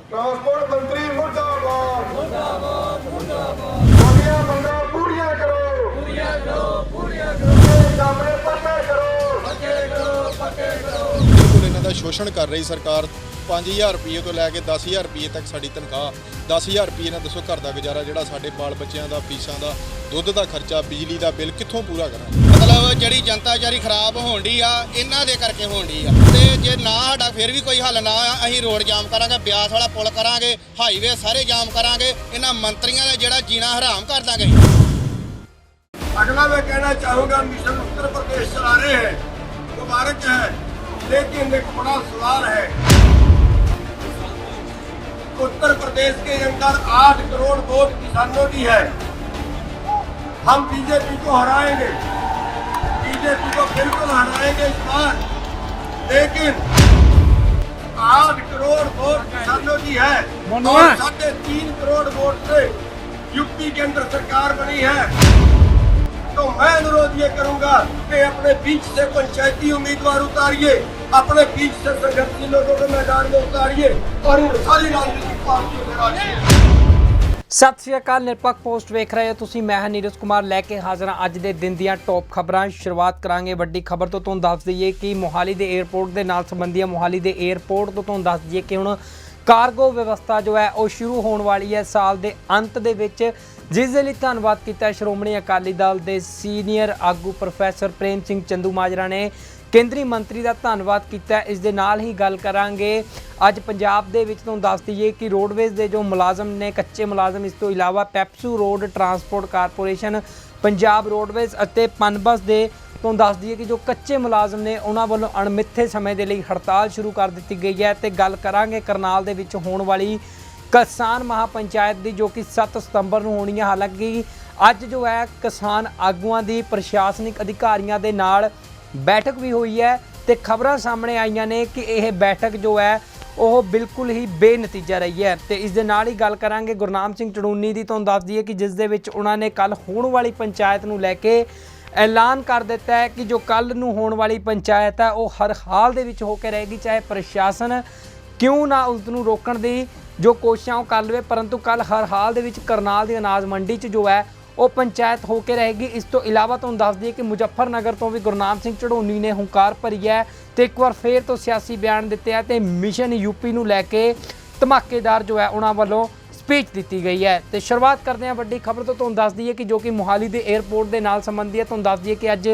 Transport मंत्री मुर्दाबाद मुर्दाबाद मुर्दाबाद। साडियां मंगां पूरियां करो सामने पक्के करो पक्के करो। बिल्कुल इन्हां दा शोषण कर रही सरकार। 5000 रुपये तो लैके 10,000 रुपये तक साड़ी तनख्वाह। 10,000 रुपये ਨਾਲ ਦੱਸੋ ਘਰ ਦਾ ਗੁਜ਼ਾਰਾ ਜਿਹੜਾ ਸਾਡੇ ਬਾਲ ਬੱਚਿਆਂ ਦਾ ਫੀਸਾਂ ਦਾ ਦੁੱਧ ਦਾ ਖਰਚਾ ਬਿਜਲੀ ਦਾ ਬਿੱਲ ਕਿੱਥੋਂ ਪੂਰਾ ਕਰਾਂਗੇ। ਮਤਲਬ ਜਿਹੜੀ ਜਨਤਾ ਵਿਚਾਰੀ ਖਰਾਬ ਹੋਣ ਡਈ ਆ ਇਹਨਾਂ ਦੇ ਕਰਕੇ ਹੋਣ ਡਈ ਆ ਤੇ ਜੇ ਨਾ ਸਾਡਾ ਫਿਰ ਵੀ ਕੋਈ ਹੱਲ ਨਾ ਆ ਅਸੀਂ ਰੋਡ ਜਾਮ ਕਰਾਂਗੇ, ਬਿਆਸ ਵਾਲਾ ਪੁਲ ਕਰਾਂਗੇ, ਹਾਈਵੇ ਸਾਰੇ ਜਾਮ ਕਰਾਂਗੇ, ਇਹਨਾਂ ਮੰਤਰੀਆਂ ਦਾ ਜਿਹੜਾ ਜੀਣਾ ਹਰਾਮ ਕਰ ਦਾਂਗੇ। अगला मैं कहना चाहूँगा मिशन उत्तर प्रदेश चला रहे हैं, मुबारक है, लेकिन एक बड़ा सवाल है। उत्तर प्रदेश के अंदर 8 करोड़ वोट किसानों की है। हम बीजेपी को हराएंगे, बीजेपी को बिल्कुल हराएंगे इस बार, लेकिन 8 करोड़ वोट किसानों की है और 3.5 करोड़ वोट से यूपी के अंदर सरकार बनी है। तो मैं अनुरोध ये करूंगा कि अपने बीच से पंचायती उम्मीदवार उतारिए, अपने बीच से संघर्षी लोगों को मैदान में उतारिए और इन सारी राजनीतिक पार्टियों से राजी। सत श्री अकाल। निरपक्ष पोस्ट वेख रहे हो तुसीं। मैं नीरज कुमार लैके हाज़र हाँ अज दे दिन दीआं टॉप खबरां। शुरुआत करांगे वड्डी खबर तो तुहानूं दस दईए कि मोहाली दे एयरपोर्ट दे नाल संबंधी मोहाली दे एयरपोर्ट तो तुहानूं दस दईए कि हुण कार्गो व्यवस्था जो है वो शुरू होने वाली है साल के अंत दे विच, जिस दे लई धन्नवाद किया श्रोमणी अकाली दल के सीनियर आगू प्रोफैसर प्रेम सिंह चंदूमाजरा ने। केंद्रीय मंत्री का धन्नवाद किया। इस दे नाल ही गल करांगे अज पंजाब दे विच तुहानूं दस दईए कि रोडवेज़ के जो मुलाजम ने कच्चे मुलाजम, इस तो इलावा PEPSU road transport corporation, Punjab roadways अते पनबस दे तुहानूं दस दईए कि जो कच्चे मुलाजम ने उन्हां वल्लों अणमिथे समय के लिए हड़ताल शुरू कर दी गई है। तो गल करांगे करनाल दे विच होण वाली किसान महापंचायत की जो कि 7 सितंबर को होनी है। हालांकि अज जो है किसान आगूआं की प्रशासनिक अधिकारियों के नाल बैठक भी हुई है तो खबरां सामने आईयां ने कि यह बैठक जो है वह बिल्कुल ही बेनतीजा रही है। तो इस दे नाल ही गल करांगे गुरनाम सिंह चड़ूनी की। तुहानूं दस दईए कि जिस दे विच उन्होंने कल होने वाली पंचायत नूं लैके ऐलान कर दिता है कि जो कल नूं होने वाली पंचायत है वह हर हाल दे विच होकर रहेगी, चाहे प्रशासन क्यों ना उसनूं रोकण दी जो कोशिशां कर लवे, परंतु कल हर हाल दे विच करनाल दी अनाज मंडी च जो है वो पंचायत होकर रहेगी। इस तो इलावा तुहानूं दस दईए कि मुजफ्फरनगर तो भी गुरनाम सिंह चढ़ौनी ने हुंकार भरी है तो एक बार फिर तो सियासी बयान दिते हैं तो मिशन यूपी नूं लैके धमाकेदार जो है उन्हां वल्लों स्पीच दी गई है। तो शुरुआत करते हैं वड्डी खबर तो तुहानूं दस दईए कि जो कि मोहाली के एयरपोर्ट के नाल संबंधी है। तुहानूं दस दईए कि अज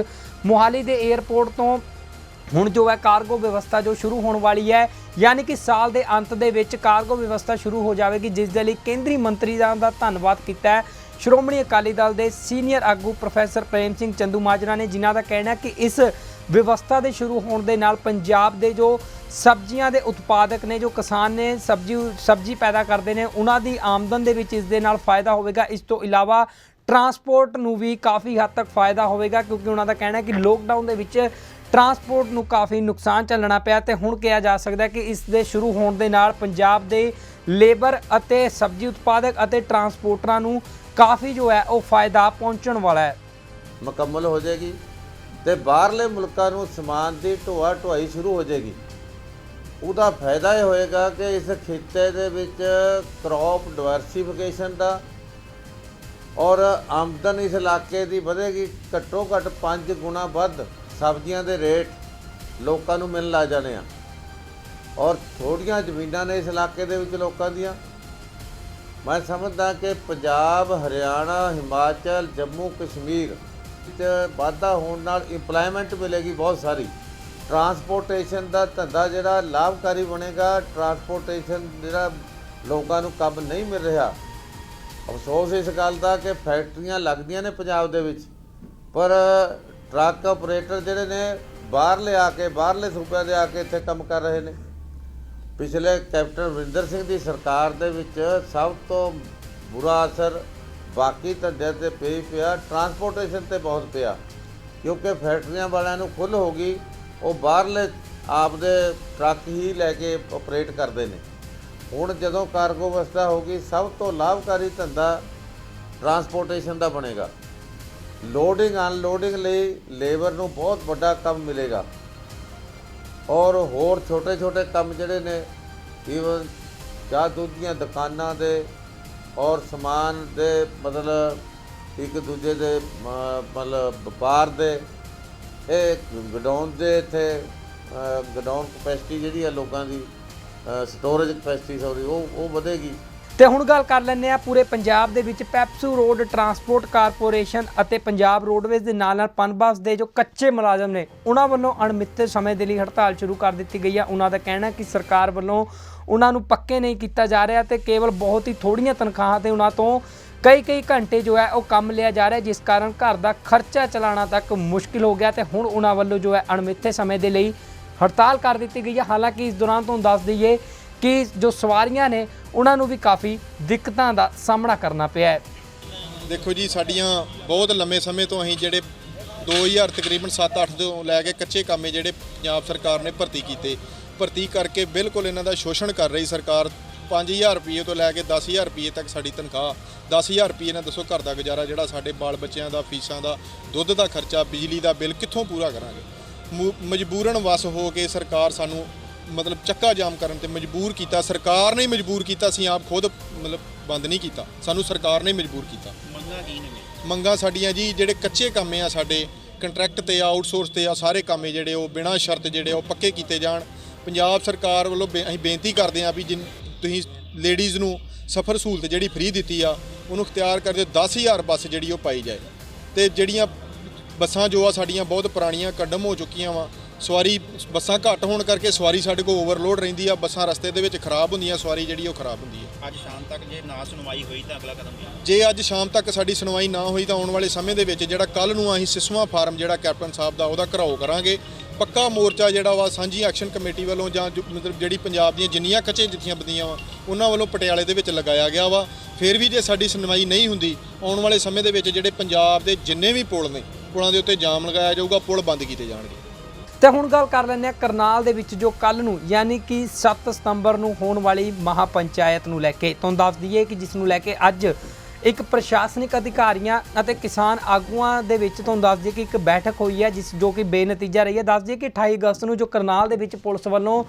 मोहाली के एयरपोर्ट तो हुण जो है कार्गो व्यवस्था जो शुरू होने वाली है, यानी कि साल के अंत दे विच कार्गो व्यवस्था शुरू हो जाएगी, जिस दे लई केंद्रीय मंत्री का धन्नवाद किया है श्रोमणी अकाली दल के सीनियर आगू प्रोफैसर प्रेम सिंह चंदूमाजरा ने, जिन्हां दा कहना है कि इस व्यवस्था के शुरू होने के नाल पंजाब के जो सब्जियां के उत्पादक ने, जो किसान ने सब्जी पैदा करते हैं, उन्हां दी आमदन दे विच इस दे नाल फायदा होवेगा। इस तो इलावा ट्रांसपोर्ट नूं भी काफ़ी हद तक फायदा होवेगा, क्योंकि उन्हां दा कहना है कि लॉकडाउन दे विच ट्रांसपोर्ट नूं काफ़ी नुकसान झल्लना पिया ते हुण कहा जा सकता है कि इस दे शुरू होने दे नाल पंजाब दे लेबर अते सब्जी उत्पादक अते ट्रांसपोर्टरां नूं काफ़ी जो है वो फायदा पहुँचण वाला है, मुकम्मल हो जाएगी तो बाहरले मुल्कां नूं समान की ढोआ ढुआई शुरू हो जाएगी। ਉਹਦਾ फायदा ये होएगा कि इस खिते दे विच क्रॉप डाइवर्सिफिकेशन का और आमदन इस इलाके की बढ़ेगी। घट्टो घट्ट 5 गुना वध सब्जियां दे रेट लोकां नूं मिलण लग जाने आ और थोड़ियां ज़मीनां ने इस इलाके दे विच लोकां दियां। मैं समझदा कि पंजाब, हरियाणा, हिमाचल, जम्मू कश्मीर वाधा होने नाल इंपलायमेंट मिलेगी बहुत सारी। ट्रांसपोर्टेशन का धंधा जिहड़ा लाभकारी बनेगा। ट्रांसपोर्टेशन जिहड़ा लोकां नूं काम नहीं मिल रहा। अफसोस इस गल का कि फैक्ट्रियां लगदियां ने पंजाब दे विच, पर ट्रक ऑपरेटर जिहड़े ने बाहरले आके बाहरले सूबे दे आके इत्थे काम कर रहे ने। पिछले कैप्टन अमरिंदर सिंह की सरकार दे विच सब तो बुरा असर बाकी धंधे ते पे पिया, ट्रांसपोर्टेशन ते बहुत पिया, क्योंकि फैक्ट्रियां वालियां नूं खुल हो गई, वो बाहरले आपदे ट्रक ही लैके ऑपरेट करते हैं। हुण जदों कार्गो व्यवस्था होगी, सब तो लाभकारी धंधा ट्रांसपोर्टेशन का बनेगा। लोडिंग अनलोडिंग लई लेबर नूं बहुत बड़ा काम मिलेगा और होर छोटे छोटे काम जिहड़े ने ईवन ਚਾਹ ਦੁੱਧ ਦੀਆਂ ਦੁਕਾਨਾਂ ਦੇ ਔਰ ਸਮਾਨ ਦੇ ਮਤਲਬ ਇੱਕ ਦੂਜੇ ਦੇ ਮਤਲਬ ਵਪਾਰ ਦੇ, ਇਹ ਗਡਾਊਨ ਦੇ ਇੱਥੇ ਗਡਾਊਨ ਕਪੈਸਿਟੀ ਜਿਹੜੀ ਹੈ ਲੋਕਾਂ ਦੀ, ਸਟੋਰੇਜ ਕਪੈਸਿਟੀ ਸੌਰੀ ਉਹ ਵਧੇਗੀ। ਤੇ ਹੁਣ ਗੱਲ ਕਰ ਲੈਂਦੇ ਆ ਪੂਰੇ ਪੰਜਾਬ ਦੇ ਵਿੱਚ ਪੈਪਸੂ ਰੋਡ ਟਰਾਂਸਪੋਰਟ ਕਾਰਪੋਰੇਸ਼ਨ ਅਤੇ ਪੰਜਾਬ ਰੋਡਵੇਜ਼ ਦੇ ਨਾਲ ਪਨਬਸ ਦੇ ਜੋ ਕੱਚੇ ਮੁਲਾਜ਼ਮ ਨੇ ਉਹਨਾਂ ਵੱਲੋਂ ਅਣਮਿੱਥੇ ਸਮੇਂ ਦੇ ਲਈ ਹੜਤਾਲ ਸ਼ੁਰੂ ਕਰ ਦਿੱਤੀ ਗਈ ਆ। ਉਹਨਾਂ ਦਾ ਕਹਿਣਾ ਕਿ ਸਰਕਾਰ ਵੱਲੋਂ ਉਹਨਾਂ ਨੂੰ ਪੱਕੇ ਨਹੀਂ ਕੀਤਾ ਜਾ ਰਿਹਾ ਤੇ ਕੇਵਲ ਬਹੁਤ ਹੀ ਥੋੜੀਆਂ ਤਨਖਾਹਾਂ ਤੇ ਉਹਨਾਂ ਤੋਂ ਕਈ ਘੰਟੇ ਜੋ ਹੈ ਉਹ ਕੰਮ ਲਿਆ ਜਾ ਰਿਹਾ, ਜਿਸ ਕਾਰਨ ਘਰ ਦਾ ਖਰਚਾ ਚਲਾਉਣਾ ਤੱਕ ਮੁਸ਼ਕਿਲ ਹੋ ਗਿਆ ਤੇ ਹੁਣ ਉਹਨਾਂ ਵੱਲੋਂ ਜੋ ਹੈ ਅਣਮਿੱਥੇ ਸਮੇਂ ਦੇ ਲਈ ਹੜਤਾਲ ਕਰ ਦਿੱਤੀ ਗਈ ਹੈ। ਹਾਲਾਂਕਿ ਇਸ ਦੌਰਾਨ ਤੁਹਾਨੂੰ ਦੱਸ ਦਈਏ ਕਿ ਜੋ ਸਵਾਰੀਆਂ ਨੇ ਉਹਨਾਂ ਨੂੰ ਵੀ ਕਾਫੀ ਦਿੱਕਤਾਂ ਦਾ ਸਾਹਮਣਾ ਕਰਨਾ ਪਿਆ ਹੈ। ਦੇਖੋ ਜੀ, ਸਾਡੀਆਂ ਬਹੁਤ ਲੰਮੇ ਸਮੇਂ ਤੋਂ ਅਸੀਂ ਜਿਹੜੇ 2000 ਤਕਰੀਬਨ 7-8 ਤੋਂ ਲੈ ਕੇ ਕੱਚੇ ਕਾਮੇ ਜਿਹੜੇ ਪੰਜਾਬ ਸਰਕਾਰ ਨੇ ਭਰਤੀ ਕਰਕੇ ਬਿਲਕੁਲ ਇਹਨਾਂ ਦਾ ਸ਼ੋਸ਼ਣ ਕਰ ਰਹੀ ਸਰਕਾਰ। 5000 ਰੁਪਏ ਤੋਂ ਲੈ ਕੇ 10000 ਰੁਪਏ ਤੱਕ ਸਾਡੀ ਤਨਖਾਹ, 10000 ਰੁਪਏ ਨਾਲ ਦੱਸੋ ਘਰ ਦਾ ਗੁਜ਼ਾਰਾ ਜਿਹੜਾ ਸਾਡੇ ਬਾਲ ਬੱਚਿਆਂ ਦਾ, ਫੀਸਾਂ ਦਾ, ਦੁੱਧ ਦਾ ਖਰਚਾ, ਬਿਜਲੀ ਦਾ ਬਿੱਲ ਕਿੱਥੋਂ ਪੂਰਾ ਕਰਾਂਗੇ। ਮਜਬੂਰਨ ਵਸ ਹੋ ਕੇ ਸਰਕਾਰ ਸਾਨੂੰ ਮਤਲਬ ਚੱਕਾ ਜਾਮ ਕਰਨ ਤੇ ਮਜਬੂਰ ਕੀਤਾ। ਸਰਕਾਰ ਨੇ ਮਜਬੂਰ ਕੀਤਾ, ਅਸੀਂ ਆਪ ਖੁਦ ਮਤਲਬ ਬੰਦ ਨਹੀਂ ਕੀਤਾ, ਸਾਨੂੰ ਸਰਕਾਰ ਨੇ ਮਜਬੂਰ ਕੀਤਾ। ਮੰਗਾਂ ਕੀ ਨੇ? ਮੰਗਾਂ ਸਾਡੀਆਂ ਜੀ ਜਿਹੜੇ ਕੱਚੇ ਕੰਮੇ ਆ ਸਾਡੇ ਕੰਟਰੈਕਟ ਤੇ ਆਊਟਸੋਰਸ ਤੇ ਆ ਸਾਰੇ ਕੰਮੇ ਜਿਹੜੇ ਉਹ ਬਿਨਾਂ ਸ਼ਰਤ ਜਿਹੜੇ ਉਹ ਪੱਕੇ ਕੀਤੇ ਜਾਣ। ਪੰਜਾਬ ਸਰਕਾਰ ਵੱਲੋਂ ਅਸੀਂ ਬੇਨਤੀ ਕਰਦੇ ਹਾਂ ਵੀ ਤੁਸੀਂ ਲੇਡੀਜ਼ ਨੂੰ ਸਫ਼ਰ ਸਹੂਲਤ ਜਿਹੜੀ ਫ੍ਰੀ ਦਿੱਤੀ ਆ ਉਹਨੂੰ ਇਖਤਿਆਰ ਕਰਦੇ 10000 ਬੱਸ ਜਿਹੜੀ ਉਹ ਪਾਈ ਜਾਏ। ਤੇ ਜਿਹੜੀਆਂ ਬੱਸਾਂ ਜੋ ਆ ਸਾਡੀਆਂ ਬਹੁਤ ਪੁਰਾਣੀਆਂ ਕਦਮ ਹੋ ਚੁੱਕੀਆਂ ਵਾ, ਸਵਾਰੀ ਬੱਸਾਂ ਘੱਟ ਹੋਣ ਕਰਕੇ ਸਵਾਰੀ ਸਾਡੇ ਕੋਲ ਓਵਰਲੋਡ ਰਹਿੰਦੀ ਆ, ਬੱਸਾਂ ਰਸਤੇ ਦੇ ਵਿੱਚ ਖਰਾਬ ਹੁੰਦੀਆਂ, ਸਵਾਰੀ ਜਿਹੜੀ ਉਹ ਖਰਾਬ ਹੁੰਦੀ ਹੈ। ਅੱਜ ਸ਼ਾਮ ਤੱਕ ਜੇ ਨਾ ਸੁਣਵਾਈ ਹੋਈ ਤਾਂ ਅਗਲਾ ਕਦਮ ਕੀ? ਜੇ ਅੱਜ ਸ਼ਾਮ ਤੱਕ ਸਾਡੀ ਸੁਣਵਾਈ ਨਾ ਹੋਈ ਤਾਂ ਆਉਣ ਵਾਲੇ ਸਮੇਂ ਦੇ ਵਿੱਚ ਜਿਹੜਾ ਕੱਲ ਨੂੰ ਅਸੀਂ ਸਿਸਵਾ ਫਾਰਮ ਜਿਹੜਾ ਕੈਪਟਨ ਸਾਹਿਬ ਦਾ ਉਹਦਾ ਘਰਾਓ ਕਰਾਂਗੇ। ਪੱਕਾ ਮੋਰਚਾ ਜਿਹੜਾ ਵਾ ਸਾਂਝੀ ਐਕਸ਼ਨ ਕਮੇਟੀ ਵੱਲੋਂ ਜਾਂ ਮਤਲਬ ਜਿਹੜੀ ਪੰਜਾਬ ਦੀਆਂ ਜਿੰਨੀਆਂ ਕੱਚੇ ਜਥੇਬੰਦੀਆਂ ਵਾ ਉਹਨਾਂ ਵੱਲੋਂ ਪਟਿਆਲੇ ਦੇ ਵਿੱਚ ਲਗਾਇਆ ਗਿਆ ਵਾ। ਫਿਰ ਵੀ ਜੇ ਸਾਡੀ ਸੁਣਵਾਈ ਨਹੀਂ ਹੁੰਦੀ ਆਉਣ ਵਾਲੇ ਸਮੇਂ ਦੇ ਵਿੱਚ ਜਿਹੜੇ ਪੰਜਾਬ ਦੇ ਜਿੰਨੇ ਵੀ ਪੁਲ ਨੇ ਪੁਲਾਂ ਦੇ ਉੱਤੇ ਜਾਮ ਲਗਾਇਆ ਜਾਊਗਾ, ਪੁਲ ਬੰਦ ਕੀਤੇ ਜਾਣਗੇ। ਤੇ ਹੁਣ ਗੱਲ ਕਰ ਲੈਂਦੇ ਆ ਕਰਨਾਲ ਦੇ ਵਿੱਚ ਜੋ ਕੱਲ ਨੂੰ ਯਾਨੀ ਕਿ 7 ਸਤੰਬਰ ਨੂੰ ਹੋਣ ਵਾਲੀ ਮਹਾ ਪੰਚਾਇਤ ਨੂੰ ਲੈ ਕੇ ਤੁਹਾਨੂੰ ਦੱਸ ਦਈਏ ਕਿ ਜਿਸ ਨੂੰ ਲੈ ਕੇ ਅੱਜ ਇੱਕ ਪ੍ਰਸ਼ਾਸਨਿਕ ਅਧਿਕਾਰੀਆਂ ਅਤੇ ਕਿਸਾਨ ਆਗੂਆਂ ਦੇ ਵਿੱਚ ਤੁਹਾਨੂੰ ਦੱਸ ਦਈਏ ਕਿ ਇੱਕ ਬੈਠਕ ਹੋਈ ਹੈ ਜਿਸ ਜੋ ਕਿ ਬੇਨਤੀਜਾ ਰਹੀ ਹੈ। ਦੱਸ ਦਈਏ ਕਿ 28 ਅਗਸਤ ਨੂੰ ਜੋ ਕਰਨਾਲ ਦੇ ਵਿੱਚ ਪੁਲਿਸ ਵੱਲੋਂ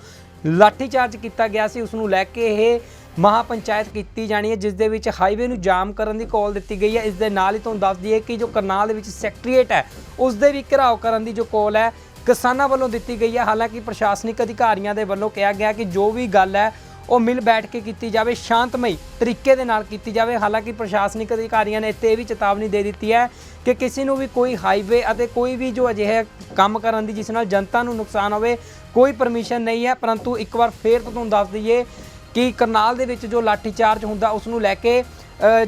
ਲਾਠੀਚਾਰਜ ਕੀਤਾ ਗਿਆ ਸੀ ਉਸ ਨੂੰ ਲੈ ਕੇ ਇਹ ਮਹਾ ਪੰਚਾਇਤ ਕੀਤੀ ਜਾਣੀ ਹੈ, ਜਿਸ ਦੇ ਵਿੱਚ ਹਾਈਵੇ ਨੂੰ ਜਾਮ ਕਰਨ ਦੀ ਕਾਲ ਦਿੱਤੀ ਗਈ ਹੈ। ਇਸ ਦੇ ਨਾਲ ਹੀ ਤੁਹਾਨੂੰ ਦੱਸ ਦਈਏ ਕਿ ਜੋ ਕਰਨਾਲ ਦੇ ਵਿੱਚ ਸੈਕਟਰੀਏਟ ਹੈ ਉਸ ਦੇ ਵੀ ਘਿਰਾਓ ਕਰਨ ਦੀ ਜੋ ਕਾਲ ਹੈ ਕਿਸਾਨਾਂ ਵੱਲੋਂ ਦਿੱਤੀ ਗਈ ਹੈ। ਹਾਲਾਂਕਿ ਪ੍ਰਸ਼ਾਸਨਿਕ ਅਧਿਕਾਰੀਆਂ ਦੇ ਵੱਲੋਂ ਕਿਹਾ ਗਿਆ ਕਿ ਜੋ ਵੀ ਗੱਲ ਹੈ ਉਹ ਮਿਲ ਬੈਠ ਕੇ ਕੀਤੀ ਜਾਵੇ, ਸ਼ਾਂਤਮਈ ਤਰੀਕੇ ਦੇ ਨਾਲ ਕੀਤੀ ਜਾਵੇ। ਹਾਲਾਂਕਿ ਪ੍ਰਸ਼ਾਸਨਿਕ ਅਧਿਕਾਰੀਆਂ ਨੇ ਇੱਥੇ ਇਹ ਵੀ ਚੇਤਾਵਨੀ ਦੇ ਦਿੱਤੀ ਹੈ ਕਿ ਕਿਸੇ ਨੂੰ ਵੀ ਕੋਈ ਹਾਈਵੇ ਅਤੇ ਕੋਈ ਵੀ ਜੋ ਅਜਿਹਾ ਕੰਮ ਕਰਨ ਦੀ ਜਿਸ ਨਾਲ ਜਨਤਾ ਨੂੰ ਨੁਕਸਾਨ ਹੋਵੇ ਕੋਈ ਪਰਮਿਸ਼ਨ ਨਹੀਂ ਹੈ। ਪਰੰਤੂ ਇੱਕ ਵਾਰ ਫੇਰ ਤੋਂ ਤੁਹਾਨੂੰ ਦੱਸ ਦਈਏ ਕਿ ਕਰਨਾਲ ਦੇ ਵਿੱਚ ਜੋ ਲਾਠੀਚਾਰਜ ਹੁੰਦਾ ਉਸ ਨੂੰ ਲੈ ਕੇ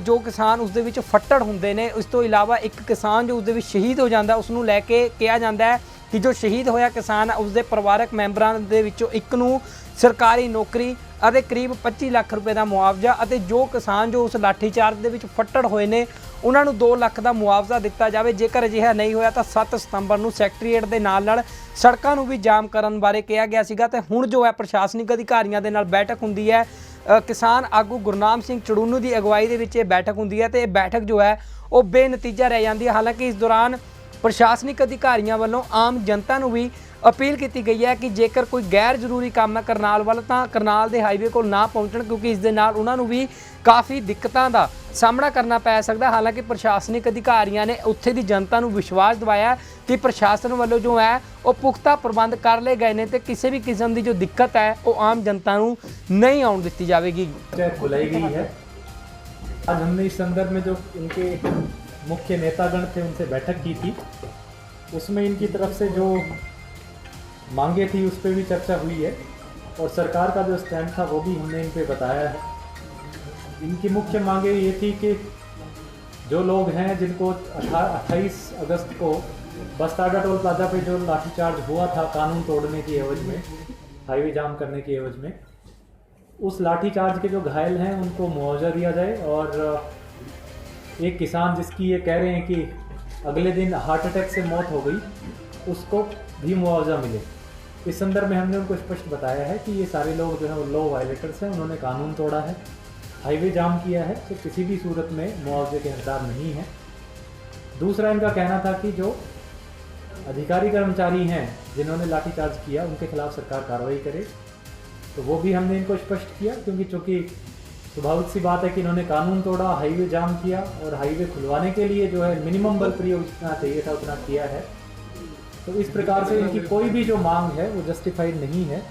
ਜੋ ਕਿਸਾਨ ਉਸ ਦੇ ਵਿੱਚ ਫੱਟੜ ਹੁੰਦੇ ਨੇ, ਇਸ ਤੋਂ ਇਲਾਵਾ ਇੱਕ ਕਿਸਾਨ ਜੋ ਉਸ ਦੇ ਵਿੱਚ ਸ਼ਹੀਦ ਹੋ ਜਾਂਦਾ ਉਸ ਨੂੰ ਲੈ ਕੇ ਕਿਹਾ ਜਾਂਦਾ ਹੈ ਕਿ ਜੋ ਸ਼ਹੀਦ ਹੋਇਆ ਕਿਸਾਨ ਹੈ ਉਸ ਦੇ ਪਰਿਵਾਰਕ ਮੈਂਬਰਾਂ ਦੇ ਵਿੱਚੋਂ ਇੱਕ ਨੂੰ ਸਰਕਾਰੀ ਨੌਕਰੀ ਅਤੇ ਕਰੀਬ 25 ਲੱਖ ਰੁਪਏ ਦਾ ਮੁਆਵਜ਼ਾ ਅਤੇ ਜੋ ਕਿਸਾਨ ਜੋ ਉਸ ਲਾਠੀਚਾਰਜ ਦੇ ਵਿੱਚ ਫੱਟੜ ਹੋਏ ਨੇ ਉਹਨਾਂ ਨੂੰ 2 ਲੱਖ ਦਾ ਮੁਆਵਜ਼ਾ ਦਿੱਤਾ ਜਾਵੇ। ਜੇਕਰ ਅਜਿਹਾ ਨਹੀਂ ਹੋਇਆ ਤਾਂ 7 ਸਤੰਬਰ ਨੂੰ ਸੈਕਟਰੀਏਟ ਦੇ ਨਾਲ ਸੜਕਾਂ ਨੂੰ ਵੀ ਜਾਮ ਕਰਨ ਬਾਰੇ ਕਿਹਾ ਗਿਆ ਸੀਗਾ। ਤੇ ਹੁਣ ਜੋ ਹੈ ਪ੍ਰਸ਼ਾਸਨਿਕ ਅਧਿਕਾਰੀਆਂ ਦੇ ਨਾਲ ਬੈਠਕ ਹੁੰਦੀ ਹੈ, ਕਿਸਾਨ ਆਗੂ ਗੁਰਨਾਮ ਸਿੰਘ ਚੜੂਨੂ ਦੀ ਅਗਵਾਈ ਦੇ ਵਿੱਚ ਇਹ ਬੈਠਕ ਹੁੰਦੀ ਹੈ ਤੇ ਇਹ ਬੈਠਕ ਜੋ ਹੈ ਉਹ ਬੇਨਤੀਜਾ ਰਹਿ ਜਾਂਦੀ ਹੈ। ਹਾਲਾਂਕਿ ਇਸ ਦੌਰਾਨ ਪ੍ਰਸ਼ਾਸਨਿਕ ਅਧਿਕਾਰੀਆਂ ਵੱਲੋਂ ਆਮ ਜਨਤਾ ਨੂੰ ਵੀ ਅਪੀਲ ਕੀਤੀ ਗਈ ਹੈ ਕਿ ਜੇਕਰ ਕੋਈ ਗੈਰ ਜ਼ਰੂਰੀ ਕੰਮ ਹੈ ਕਰਨਾਲ ਵੱਲ ਤਾਂ ਕਰਨਾਲ ਦੇ ਹਾਈਵੇ ਕੋਲ ਨਾ ਪਹੁੰਚਣ, ਕਿਉਂਕਿ ਇਸ ਦੇ ਨਾਲ ਉਹਨਾਂ ਨੂੰ ਵੀ ਕਾਫੀ ਦਿੱਕਤਾਂ ਦਾ ਸਾਹਮਣਾ ਕਰਨਾ ਪੈ ਸਕਦਾ। ਹਾਲਾਂਕਿ ਪ੍ਰਸ਼ਾਸਨਿਕ ਅਧਿਕਾਰੀਆਂ ਨੇ ਉੱਥੇ ਦੀ ਜਨਤਾ ਨੂੰ ਵਿਸ਼ਵਾਸ ਦਿਵਾਇਆ ਕਿ ਪ੍ਰਸ਼ਾਸਨ ਵੱਲੋਂ ਜੋ ਹੈ ਉਹ ਪੁਖਤਾ ਪ੍ਰਬੰਧ ਕਰ ਲਏ ਗਏ ਨੇ ਤੇ ਕਿਸੇ ਵੀ किस्म ਦੀ ਜੋ ਦਿੱਕਤ ਹੈ ਉਹ ਆਮ ਜਨਤਾ ਨੂੰ नहीं ਆਉਣ ਦਿੱਤੀ ਜਾਵੇਗੀ। बुलाई गई है। आज हमने इस संदर्भ में जो इनके मुख्य नेतागण थे उनसे बैठक की थी, उसमें इनकी तरफ से जो मांगे थी उस पर भी चर्चा हुई है और सरकार का जो स्टैंड था वो भी हमने इन पे बताया है। इनकी मुख्य मांगे ये थी कि जो लोग हैं जिनको 28 अगस्त को बस्ताडा टोल प्लाजा पे जो लाठीचार्ज हुआ था कानून तोड़ने की एवज में, हाईवे जाम करने की एवज में, उस लाठीचार्ज के जो घायल हैं उनको मुआवजा दिया जाए और एक किसान जिसकी ये कह रहे हैं कि अगले दिन हार्ट अटैक से मौत हो गई उसको भी मुआवजा मिले। इस संदर्भ में हमने उनको स्पष्ट बताया है कि ये सारे लोग जो है वो लॉ वायलेटर्स हैं, उन्होंने कानून तोड़ा है, हाईवे जाम किया है, तो किसी भी सूरत में मुआवजे के हकदार नहीं है। दूसरा इनका कहना था कि जो अधिकारी कर्मचारी हैं जिन्होंने लाठीचार्ज किया उनके खिलाफ सरकार कार्रवाई करे तो वो भी हमने इनको स्पष्ट किया, क्योंकि चूँकि स्वाभाविक सी बात है कि इन्होंने कानून तोड़ा, हाईवे जाम किया और हाईवे खुलवाने के लिए जो है मिनिमम बल प्रयोग जितना चाहिए था उतना किया है। तो इस प्रकार से इनकी कोई भी जो मांग है वो जस्टिफाइड नहीं है,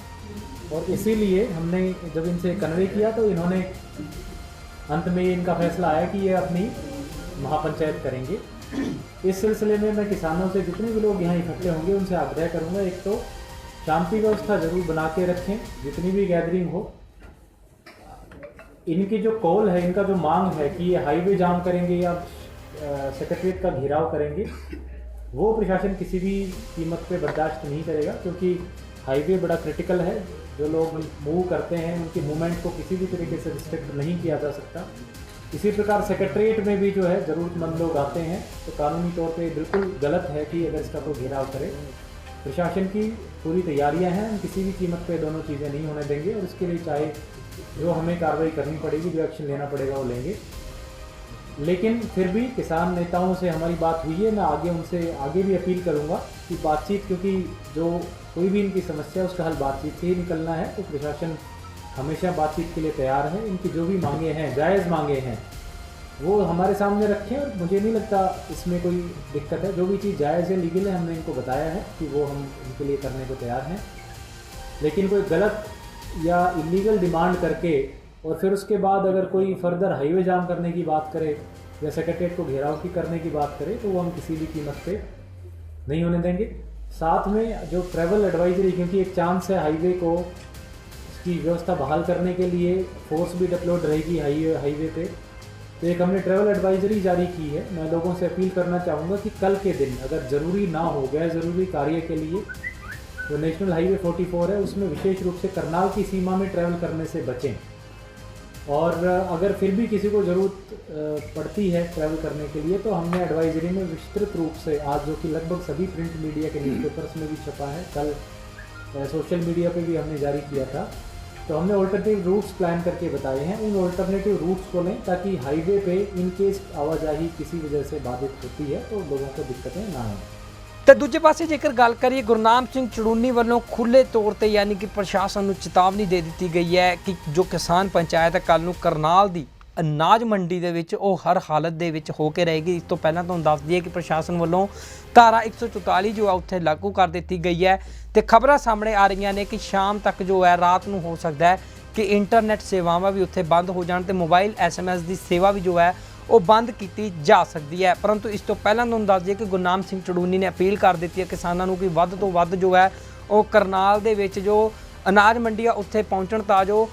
और इसीलिए हमने जब इनसे कन्वे किया तो इन्होंने अंत में इनका फैसला आया कि ये अपनी महापंचायत करेंगे। इस सिलसिले में मैं किसानों से जितने भी लोग यहाँ इकट्ठे होंगे उनसे आग्रह करूँगा, एक तो शांति व्यवस्था जरूर बना के रखें, जितनी भी गैदरिंग हो। इनकी जो कॉल है, इनका जो मांग है कि ये हाईवे जाम करेंगे या सेक्रेटरीट का घेराव करेंगे, वो प्रशासन किसी भी कीमत पे बर्दाश्त नहीं करेगा, क्योंकि हाईवे बड़ा क्रिटिकल है। जो लोग मूव करते हैं उनकी मूवमेंट को किसी भी तरीके से रिस्ट्रिक्ट नहीं किया जा सकता। इसी प्रकार सेक्रेटरीट में भी जो है ज़रूरतमंद लोग आते हैं, तो कानूनी तौर पे बिल्कुल गलत है कि अगर इसका कोई घेराव करे। प्रशासन की पूरी तैयारियां हैं, हम किसी भी कीमत पे दोनों चीज़ें नहीं होने देंगे, और इसके लिए चाहे जो हमें कार्रवाई करनी पड़ेगी, जो एक्शन लेना पड़ेगा वो लेंगे। लेकिन फिर भी किसान नेताओं से हमारी बात हुई है, मैं आगे उनसे आगे भी अपील करूंगा कि बातचीत, क्योंकि जो कोई भी इनकी समस्या उसका हल बातचीत से ही निकलना है, तो प्रशासन हमेशा बातचीत के लिए तैयार है। इनकी जो भी मांगे हैं, जायज़ मांगे हैं, वो हमारे सामने रखें, और मुझे नहीं लगता इसमें कोई दिक्कत है। जो भी चीज़ जायज़ है, लीगल है, हमने इनको बताया है कि वो हम इनके लिए करने को तैयार हैं। लेकिन कोई गलत या इलीगल डिमांड करके और फिर उसके बाद अगर कोई फर्दर हाईवे जाम करने की बात करे या सेक्रेटरीट को घेराव की करने की बात करे, तो वो हम किसी भी कीमत पे नहीं होने देंगे। साथ में जो ट्रैवल एडवाइजरी, क्योंकि एक चांस है हाईवे को इसकी व्यवस्था बहाल करने के लिए फोर्स भी डिप्लॉयड रहेगी हाईवे पे, तो एक हमने ट्रैवल एडवाइजरी जारी की है। मैं लोगों से अपील करना चाहूँगा कि कल के दिन अगर ज़रूरी ना हो, गैर ज़रूरी कार्य के लिए, जो नेशनल हाईवे 44 है उसमें विशेष रूप से करनाल की सीमा में ट्रैवल करने से बचें। और अगर फिर भी किसी को ज़रूरत पड़ती है ट्रैवल करने के लिए, तो हमने एडवाइजरी में विस्तृत रूप से आज, जो कि लगभग सभी प्रिंट मीडिया के न्यूज़पेपर्स में भी छपा है, कल सोशल मीडिया पे भी हमने जारी किया था, तो हमने ऑल्टरनेटिव रूट्स प्लान करके बताए हैं। उन ऑल्टरनेटिव रूट्स को लें, ताकि हाईवे पे इन केस आवाजाही किसी वजह से बाधित होती है तो लोगों को दिक्कतें ना आएँ। ਤੇ ਦੂਜੇ ਪਾਸੇ ਜੇਕਰ ਗੱਲ ਕਰੀਏ, ਗੁਰਨਾਮ ਸਿੰਘ ਚੜੂਨੀ ਵੱਲੋਂ ਖੁੱਲ੍ਹੇ ਤੌਰ ਤੇ ਯਾਨੀ ਕਿ ਪ੍ਰਸ਼ਾਸਨ ਨੂੰ ਚੇਤਾਵਨੀ ਦੇ ਦਿੱਤੀ ਗਈ ਹੈ ਕਿ ਜੋ ਕਿਸਾਨ ਪੰਚਾਇਤ ਹੈ ਕੱਲ੍ਹ ਨੂੰ ਕਰਨਾਲ ਦੀ ਅਨਾਜ ਮੰਡੀ ਦੇ ਵਿੱਚ ਉਹ ਹਰ ਹਾਲਤ ਦੇ ਵਿੱਚ ਹੋ ਕੇ ਰਹੇਗੀ। ਇਸ ਤੋਂ ਪਹਿਲਾਂ ਤੁਹਾਨੂੰ ਦੱਸ ਦਈਏ ਕਿ ਪ੍ਰਸ਼ਾਸਨ ਵੱਲੋਂ ਧਾਰਾ 144 ਜੋ ਹੈ ਉੱਥੇ ਲਾਗੂ ਕਰ ਦਿੱਤੀ ਗਈ ਹੈ, ਤੇ ਖਬਰਾਂ ਸਾਹਮਣੇ ਆ ਰਹੀਆਂ ਨੇ ਕਿ ਸ਼ਾਮ ਤੱਕ ਜੋ ਹੈ, ਰਾਤ ਨੂੰ ਹੋ ਸਕਦਾ ਹੈ ਕਿ ਇੰਟਰਨੈਟ ਸੇਵਾਵਾਂ ਵੀ ਉੱਥੇ ਬੰਦ ਹੋ ਜਾਣ ਤੇ ਮੋਬਾਈਲ SMS ਦੀ ਸੇਵਾ ਵੀ ਜੋ ਹੈ ਉਹ ਬੰਦ ਕੀਤੀ ਜਾ ਸਕਦੀ ਹੈ। ਪਰੰਤੂ ਇਸ ਤੋਂ ਪਹਿਲਾਂ ਤੁਹਾਨੂੰ ਦੱਸ ਦਈਏ ਕਿ ਗੁਰਨਾਮ ਸਿੰਘ ਚੜੂਨੀ ਨੇ ਅਪੀਲ ਕਰ ਦਿੱਤੀ ਹੈ ਕਿਸਾਨਾਂ ਨੂੰ ਕਿ ਵੱਧ ਤੋਂ ਵੱਧ ਜੋ ਹੈ ਉਹ ਕਰਨਾਲ ਦੇ ਵਿੱਚ ਜੋ ਅਨਾਜ ਮੰਡੀ ਆ ਉੱਥੇ ਪਹੁੰਚਣ, ਤਾਂ ਜੋ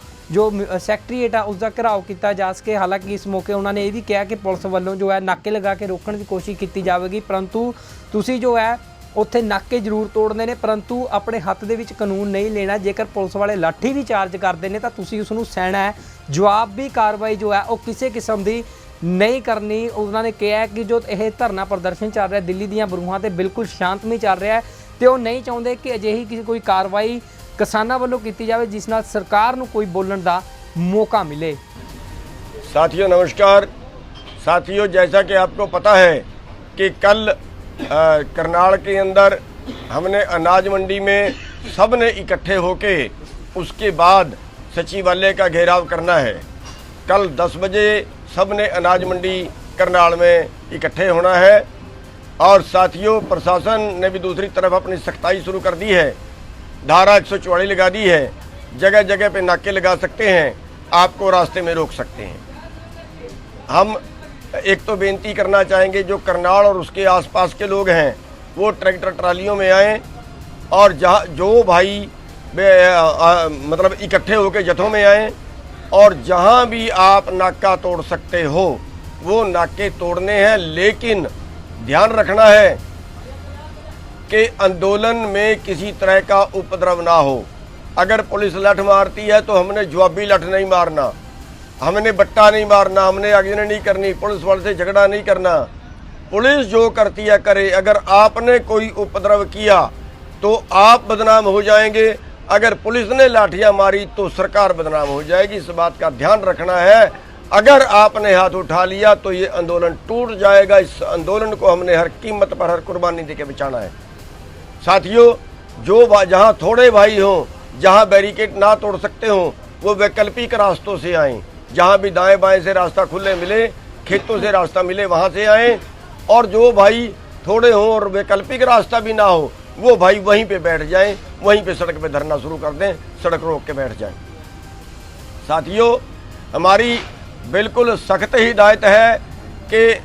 ਸੈਕਟਰੀਏਟ ਆ ਉਸ ਦਾ ਘਿਰਾਓ ਕੀਤਾ ਜਾ ਸਕੇ। ਹਾਲਾਂਕਿ ਇਸ ਮੌਕੇ ਉਹਨਾਂ ਨੇ ਇਹ ਵੀ ਕਿਹਾ ਕਿ ਪੁਲਿਸ ਵੱਲੋਂ ਜੋ ਹੈ ਨਾਕੇ ਲਗਾ ਕੇ ਰੋਕਣ ਦੀ ਕੋਸ਼ਿਸ਼ ਕੀਤੀ ਜਾਵੇਗੀ, ਪਰੰਤੂ ਤੁਸੀਂ ਜੋ ਹੈ ਉੱਥੇ ਨਾਕੇ ਜ਼ਰੂਰ ਤੋੜਨੇ ਨੇ, ਪਰੰਤੂ ਆਪਣੇ ਹੱਥ ਦੇ ਵਿੱਚ ਕਾਨੂੰਨ ਨਹੀਂ ਲੈਣਾ। ਜੇਕਰ ਪੁਲਿਸ ਵਾਲੇ ਲਾਠੀ ਵੀ ਚਾਰਜ ਕਰਦੇ ਨੇ ਤਾਂ ਤੁਸੀਂ ਉਸ ਨੂੰ ਸਹਿਣਾ ਹੈ। ਜਵਾਬ ਵੀ ਕਾਰਵਾਈ ਜੋ ਹੈ ਉਹ ਕਿਸੇ ਕਿਸਮ ਦੀ ਨਹੀਂ ਕਰਨੀ। ਉਹਨਾਂ ਨੇ ਕਿਹਾ ਕਿ ਜੋ ਇਹ ਧਰਨਾ ਪ੍ਰਦਰਸ਼ਨ ਚੱਲ ਰਿਹਾ ਦਿੱਲੀ ਦੀਆਂ ਬਰੂਹਾਂ ਤੇ ਬਿਲਕੁਲ ਸ਼ਾਂਤਮਈ ਚੱਲ ਰਿਹਾ ਹੈ, ਤੇ ਉਹ ਨਹੀਂ ਚਾਹੁੰਦੇ ਕਿ ਅਜਿਹੀ ਕਿਸੇ ਕੋਈ ਕਾਰਵਾਈ ਕਿਸਾਨਾਂ ਵੱਲੋਂ ਕੀਤੀ ਜਾਵੇ ਜਿਸ ਨਾਲ ਸਰਕਾਰ ਨੂੰ ਕੋਈ ਬੋਲਣ ਦਾ मौका मिले। साथियों नमस्कार। साथियों, जैसा कि आपको पता है कि कल करनाल के अंदर हमने अनाज मंडी में सब ने इकट्ठे होके उसके बाद सचिवालय का घेराव करना है। कल 10 बजे सब ने अनाज मंडी करनाल में इकट्ठे होना है। और साथियों, प्रशासन ने भी दूसरी तरफ अपनी सख्ताई शुरू कर दी है, धारा 144 लगा दी है, जगह जगह पे नाके लगा सकते हैं, आपको रास्ते में रोक सकते हैं। हम एक तो बेनती करना चाहेंगे, जो करनाल और उसके आसपास के लोग हैं वो ट्रैक्टर ट्रालियों में आएँ, और जहाँ जो भाई मतलब इकट्ठे होकर जत्थों में आएँ, और जहाँ भी आप नाका तोड़ सकते हो वो नाके तोड़ने हैं। लेकिन ध्यान रखना है कि आंदोलन में किसी तरह का उपद्रव ना हो। अगर पुलिस लठ मारती है तो हमने जवाबी लठ नहीं मारना, हमने बट्टा नहीं मारना, हमने आगजनी नहीं करनी, पुलिस वाले से झगड़ा नहीं करना। पुलिस जो करती है करे। अगर आपने कोई उपद्रव किया तो आप बदनाम हो जाएंगे, अगर पुलिस ने लाठियां मारी तो सरकार बदनाम हो जाएगी। इस बात का ध्यान रखना है। अगर आपने हाथ उठा लिया तो ये आंदोलन टूट जाएगा। इस आंदोलन को हमने हर कीमत पर, हर कुर्बानी देके बचाना है। साथियों, जो जहाँ थोड़े भाई हों जहाँ बैरिकेड ना तोड़ सकते हो वो वैकल्पिक रास्तों से आएँ। जहाँ भी दाएं बाएं से रास्ता खुले मिले, खेतों से रास्ता मिले, वहाँ से आएँ। और जो भाई थोड़े हों और वैकल्पिक रास्ता भी ना हो वो भाई वहीं पे बैठ जाएं, वहीं पे सड़क पे धरना शुरू कर दें, सड़क रोक के बैठ जाएं। साथियों, हमारी बिल्कुल सख्त हिदायत है कि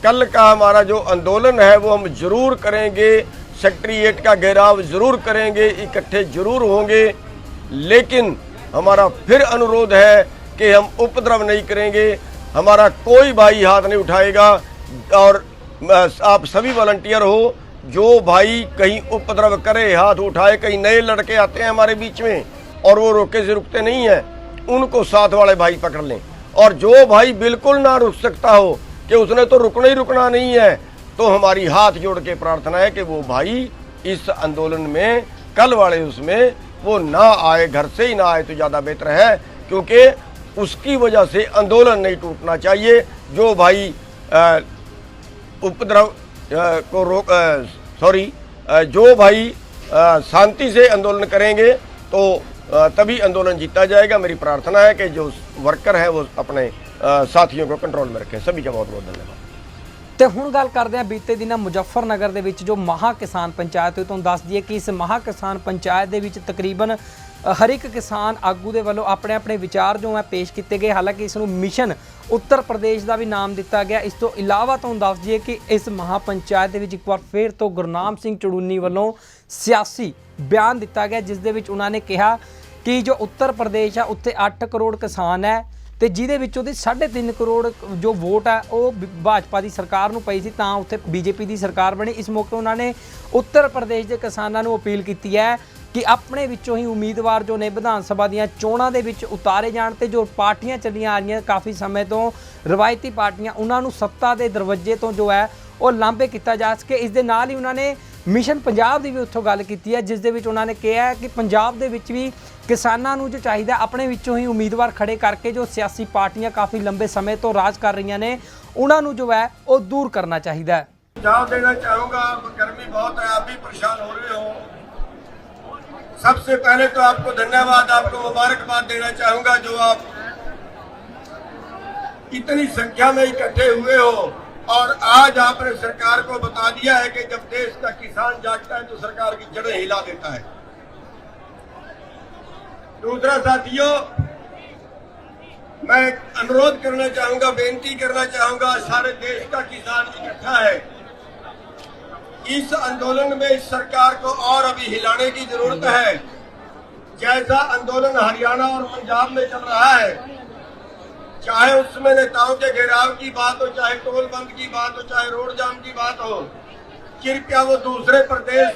कल का हमारा जो आंदोलन है वो हम जरूर करेंगे, सेक्रेटेरिएट का घेराव जरूर करेंगे, इकट्ठे जरूर होंगे, लेकिन हमारा फिर अनुरोध है कि हम उपद्रव नहीं करेंगे। हमारा कोई भाई हाथ नहीं उठाएगा। और आप सभी वॉलंटियर हो, जो भाई कहीं उपद्रव करे, हाथ उठाए, कहीं नए लड़के आते हैं हमारे बीच में और वो रोके से रुकते नहीं हैं, उनको साथ वाले भाई पकड़ लें। और जो भाई बिल्कुल ना रुक सकता हो कि उसने तो रुकना ही रुकना नहीं है, तो हमारी हाथ जोड़ के प्रार्थना है कि वो भाई इस आंदोलन में, कल वाले उसमें वो ना आए, घर से ही ना आए तो ज़्यादा बेहतर है, क्योंकि उसकी वजह से आंदोलन नहीं टूटना चाहिए। जो भाई उपद्रव को रोक जो भाई शांति से आंदोलन करेंगे तो तभी आंदोलन जीता जाएगा। मेरी प्रार्थना है कि जो वर्कर हैं वो अपने साथियों को कंट्रोल में रखें। सभी का बहुत बहुत धन्यवाद। ਤੇ ਹੁਣ ਗੱਲ ਕਰਦੇ ਹਾਂ ਬੀਤੇ ਦਿਨਾਂ ਮੁਜ਼ੱਫਰਨਗਰ ਦੇ ਵਿੱਚ ਜੋ ਮਹਾ ਕਿਸਾਨ ਪੰਚਾਇਤ ਹੋਈ। ਤੁਹਾਨੂੰ ਦੱਸ ਦਈਏ ਕਿ ਇਸ ਮਹਾ ਕਿਸਾਨ ਪੰਚਾਇਤ ਦੇ ਵਿੱਚ ਤਕਰੀਬਨ ਹਰ ਇੱਕ ਕਿਸਾਨ ਆਗੂ ਦੇ ਵੱਲੋਂ ਆਪਣੇ ਆਪਣੇ ਵਿਚਾਰ ਜੋ ਹੈ ਪੇਸ਼ ਕੀਤੇ ਗਏ। ਹਾਲਾਂਕਿ ਇਸ ਨੂੰ ਮਿਸ਼ਨ ਉੱਤਰ ਪ੍ਰਦੇਸ਼ ਦਾ ਵੀ ਨਾਮ ਦਿੱਤਾ ਗਿਆ। ਇਸ ਤੋਂ ਇਲਾਵਾ ਤੁਹਾਨੂੰ ਦੱਸ ਦਈਏ ਕਿ ਇਸ ਮਹਾ ਪੰਚਾਇਤ ਦੇ ਵਿੱਚ ਇੱਕ ਵਾਰ ਫਿਰ ਤੋਂ ਗੁਰਨਾਮ ਸਿੰਘ ਚੜੂਨੀ ਵੱਲੋਂ ਸਿਆਸੀ ਬਿਆਨ ਦਿੱਤਾ ਗਿਆ, ਜਿਸ ਦੇ ਵਿੱਚ ਉਹਨਾਂ ਨੇ ਕਿਹਾ ਕਿ ਜੋ ਉੱਤਰ ਪ੍ਰਦੇਸ਼ ਆ ਉੱਥੇ 8 ਕਰੋੜ ਕਿਸਾਨ ਹੈ ਤੇ ਜਿਹਦੇ ਵਿੱਚ ਉਹਦੇ 3.5 ਕਰੋੜ ਜੋ ਵੋਟ ਹੈ ਉਹ ਭਾਜਪਾ ਦੀ ਸਰਕਾਰ ਨੂੰ ਪਈ ਸੀ, ਤਾਂ ਉੱਥੇ ਬੀਜੇਪੀ ਦੀ ਸਰਕਾਰ ਬਣੀ। ਇਸ ਮੌਕੇ ਉਹਨਾਂ ਨੇ ਉੱਤਰ ਪ੍ਰਦੇਸ਼ ਦੇ ਕਿਸਾਨਾਂ ਨੂੰ ਅਪੀਲ ਕੀਤੀ ਹੈ ਕਿ ਆਪਣੇ ਵਿੱਚੋਂ ਹੀ ਉਮੀਦਵਾਰ ਜੋ ਨੇ ਵਿਧਾਨ ਸਭਾ ਦੀਆਂ ਚੋਣਾਂ ਦੇ ਵਿੱਚ ਉਤਾਰੇ ਜਾਣ ਤੇ ਜੋ ਪਾਰਟੀਆਂ ਚੱਲੀਆਂ ਆ ਰਹੀਆਂ ਕਾਫੀ ਸਮੇਂ ਤੋਂ ਰਵਾਇਤੀ ਪਾਰਟੀਆਂ, ਉਹਨਾਂ ਨੂੰ ਸੱਤਾ ਦੇ ਦਰਵਾਜ਼ੇ ਤੋਂ ਜੋ ਹੈ ਉਹ ਲਾਂਭੇ ਕੀਤਾ ਜਾ ਸਕੇ। ਇਸ ਦੇ ਨਾਲ ਹੀ ਉਹਨਾਂ ਨੇ ਮਿਸ਼ਨ ਪੰਜਾਬ ਦੀ ਵੀ ਉੱਥੋਂ ਗੱਲ ਕੀਤੀ ਹੈ, ਜਿਸ ਦੇ ਵਿੱਚ ਉਹਨਾਂ ਨੇ ਕਿਹਾ ਕਿ ਪੰਜਾਬ ਦੇ ਵਿੱਚ ਵੀ ਕਿਸਾਨਾਂ ਨੂੰ ਜੋ ਚਾਹੀਦਾ ਆਪਣੇ ਵਿੱਚੋਂ ਹੀ ਉਮੀਦਵਾਰ ਖੜੇ ਕਰਕੇ ਜੋ ਸਿਆਸੀ ਪਾਰਟੀਆਂ ਕਾਫੀ ਲੰਬੇ ਸਮੇਂ ਤੋਂ ਰਾਜ ਕਰ ਰਹੀਆਂ ਨੇ ਉਹਨਾਂ ਨੂੰ ਜੋ ਹੈ ਉਹ दूर करना चाहिए। जवाब देना चाहूँगा, गर्मी बहुत है, आप भी परेशान हो रहे हो। सबसे पहले तो आपको धन्यवाद, आपको मुबारकबाद देना चाहूँगा जो आप इतनी संख्या में इकट्ठे हुए हो और आज आपने सरकार को बता दिया है कि जब देश का किसान जागता है तो सरकार की जड़ें हिला देता है। दूसरा साथियों, मैं अनुरोध करना चाहूंगा, बेनती करना चाहूंगा, सारे देश का किसान इकट्ठा है। इस आंदोलन में इस सरकार को और अभी हिलाने की जरूरत है। जैसा आंदोलन हरियाणा और पंजाब में चल रहा है, चाहे उसमें नेताओं के घेराव की बात हो, चाहे टोल बंद की बात हो, चाहे रोड जाम की बात हो, कृपया वो दूसरे प्रदेश,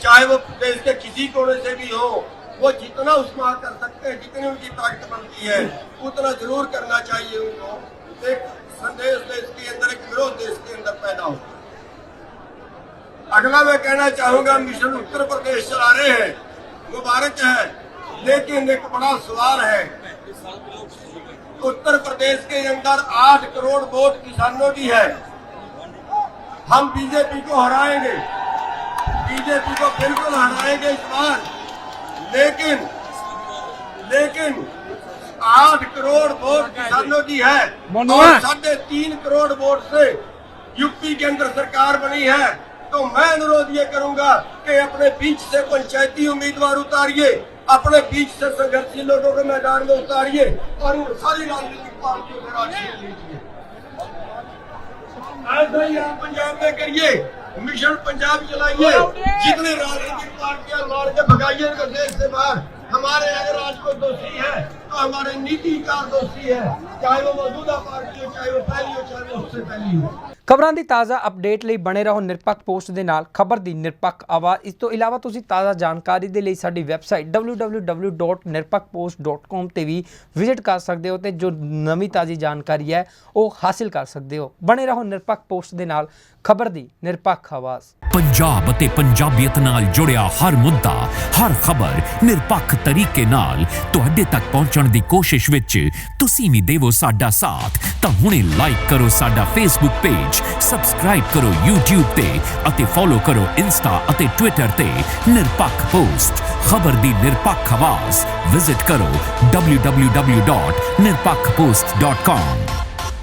चाहे वो देश के किसी कोने से भी हो, वो जितना उस्मा कर सकते हैं, जितनी उनकी ताकत बनती है उतना जरूर करना चाहिए। उनको एक संदेश देश के अंदर, एक विरोध देश के अंदर पैदा हो। अगला मैं कहना चाहूंगा, मिशन उत्तर प्रदेश चला रहे हैं, मुबारक है, लेकिन एक बड़ा सवाल है। उत्तर प्रदेश के अंदर 8 करोड़ वोट किसानों की है। हम बीजेपी को हराएंगे, बीजेपी को बिल्कुल हराएंगे इस बार, लेकिन 8 करोड़ वोट किसानों की है और 3.5 करोड़ वोट से यूपी के अंदर सरकार बनी है। तो मैं अनुरोध ये करूंगा कि अपने बीच से पंचायती उम्मीदवार उतारिए, अपने बीच से संघर्षी लोगों को मैदान में उतारिए और उन सारी राजनीतिक पार्टियों से राजनीति लीजिए। ऐसा ही आप पंजाब में करिए, मिशन पंजाब चलाइए, जितने राजनीतिक पार्टियां मार के भगाइए उनको देश से बाहर। हमारे अगर आज कोई दोषी है तो हमारे नीतिकार दोषी है, चाहे वो मौजूदा पार्टी हो, चाहे वो पहली हो, चाहे वो उससे पहली हो। ਖਬਰਾਂ ਦੀ ਤਾਜ਼ਾ ਅਪਡੇਟ ਲਈ ਬਣੇ ਰਹੋ ਨਿਰਪੱਖ ਪੋਸਟ ਦੇ ਨਾਲ, ਖਬਰ ਦੀ ਨਿਰਪੱਖ ਆਵਾਜ਼। ਇਸ ਤੋਂ ਇਲਾਵਾ ਤੁਸੀਂ ਤਾਜ਼ਾ ਜਾਣਕਾਰੀ ਦੇ ਲਈ ਸਾਡੀ ਵੈਬਸਾਈਟ www.nirpakhpost.com ਤੇ ਵੀ ਵਿਜ਼ਿਟ ਕਰ ਸਕਦੇ ਹੋ ਤੇ ਜੋ ਨਵੀਂ ਤਾਜ਼ੀ ਜਾਣਕਾਰੀ ਹੈ ਉਹ ਹਾਸਿਲ ਕਰ ਸਕਦੇ ਹੋ। ਬਣੇ ਰਹੋ ਨਿਰਪੱਖ ਪੋਸਟ ਦੇ ਨਾਲ, ਖਬਰ ਦੀ ਨਿਰਪੱਖ ਆਵਾਜ਼। पंजाब ते पंजाबियत नाल जुड़िया हर मुद्दा, हर खबर निरपक्ष तरीके नाल तुहाडे तक पहुंचण दी कोशिश विच तुसीं भी देवो साडा साथ। ਤਾਂ ਹੁਣੇ ਲਾਈਕ ਕਰੋ ਸਾਡਾ ਫੇਸਬੁੱਕ ਪੇਜ, ਸਬਸਕ੍ਰਾਈਬ ਕਰੋ YouTube ਤੇ ਅਤੇ ਫੋਲੋ ਕਰੋ ਇੰਸਟਾ ਅਤੇ ਟਵਿੱਟਰ ਤੇ ਨਿਰਪੱਖ ਪੋਸਟ, ਖਬਰ ਦੀ ਨਿਰਪੱਖ ਆਵਾਜ਼। ਵਿਜ਼ਿਟ ਕਰੋ www.nirpakhpost.com।